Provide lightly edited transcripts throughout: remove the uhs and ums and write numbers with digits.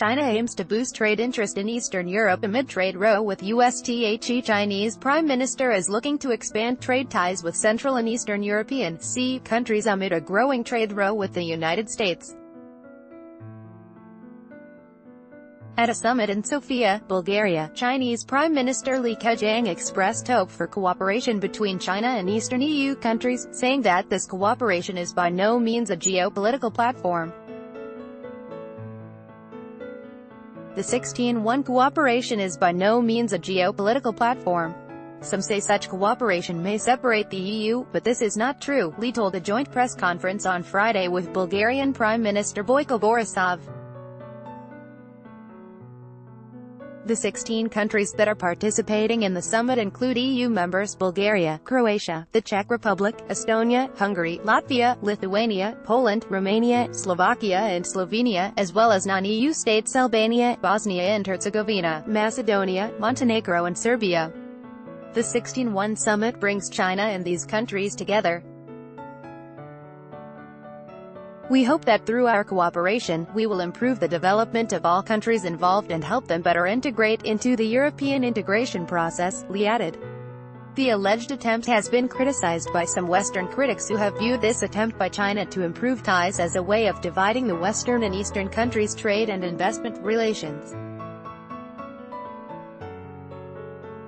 China aims to boost trade interest in Eastern Europe amid trade row with USTHE. Chinese Prime Minister is looking to expand trade ties with Central and Eastern European countries amid a growing trade row with the United States. At a summit in Sofia, Bulgaria, Chinese Prime Minister Li Keqiang expressed hope for cooperation between China and Eastern EU countries, saying that this cooperation is by no means a geopolitical platform. The 16-1 cooperation is by no means a geopolitical platform. Some say such cooperation may separate the EU, but this is not true, Li told a joint press conference on Friday with Bulgarian Prime Minister Boyko Borisov. The 16 countries that are participating in the summit include EU members Bulgaria, Croatia, the Czech Republic, Estonia, Hungary, Latvia, Lithuania, Poland, Romania, Slovakia and Slovenia, as well as non-EU states Albania, Bosnia and Herzegovina, Macedonia, Montenegro and Serbia. The 16-1 summit brings China and these countries together. We hope that through our cooperation, we will improve the development of all countries involved and help them better integrate into the European integration process, Li added. The alleged attempt has been criticized by some Western critics who have viewed this attempt by China to improve ties as a way of dividing the Western and Eastern countries' trade and investment relations.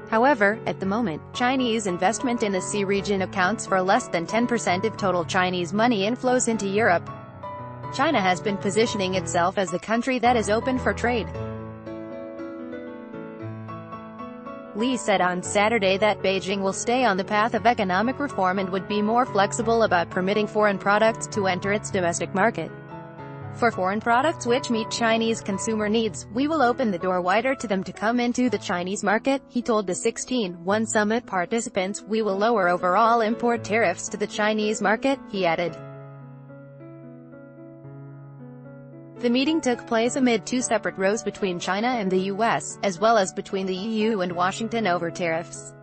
However, at the moment, Chinese investment in the Sea region accounts for less than 10% of total Chinese money inflows into Europe. China has been positioning itself as a country that is open for trade. Li said on Saturday that Beijing will stay on the path of economic reform and would be more flexible about permitting foreign products to enter its domestic market. For foreign products which meet Chinese consumer needs, we will open the door wider to them to come into the Chinese market, he told the 16-1 summit participants. We will lower overall import tariffs to the Chinese market, he added. The meeting took place amid two separate rows between China and the US, as well as between the EU and Washington over tariffs.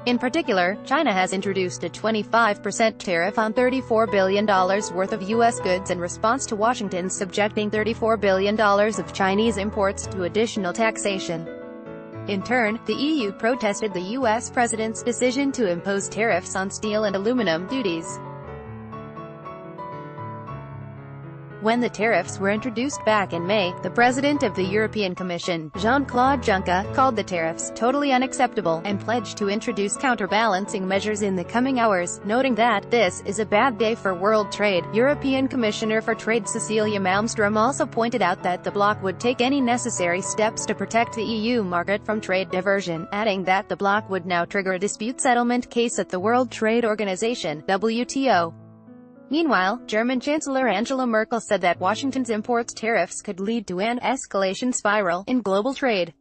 In particular, China has introduced a 25% tariff on $34 billion worth of U.S. goods in response to Washington subjecting $34 billion of Chinese imports to additional taxation. In turn, the EU protested the U.S. president's decision to impose tariffs on steel and aluminum duties. When the tariffs were introduced back in May, the president of the European Commission, Jean-Claude Juncker, called the tariffs totally unacceptable and pledged to introduce counterbalancing measures in the coming hours, noting that this is a bad day for world trade. European Commissioner for Trade Cecilia Malmström also pointed out that the bloc would take any necessary steps to protect the EU market from trade diversion, adding that the bloc would now trigger a dispute settlement case at the World Trade Organization (WTO). Meanwhile, German Chancellor Angela Merkel said that Washington's import tariffs could lead to an escalation spiral in global trade.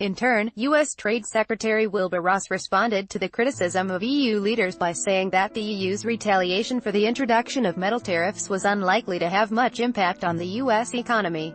In turn, U.S. Trade Secretary Wilbur Ross responded to the criticism of EU leaders by saying that the EU's retaliation for the introduction of metal tariffs was unlikely to have much impact on the U.S. economy.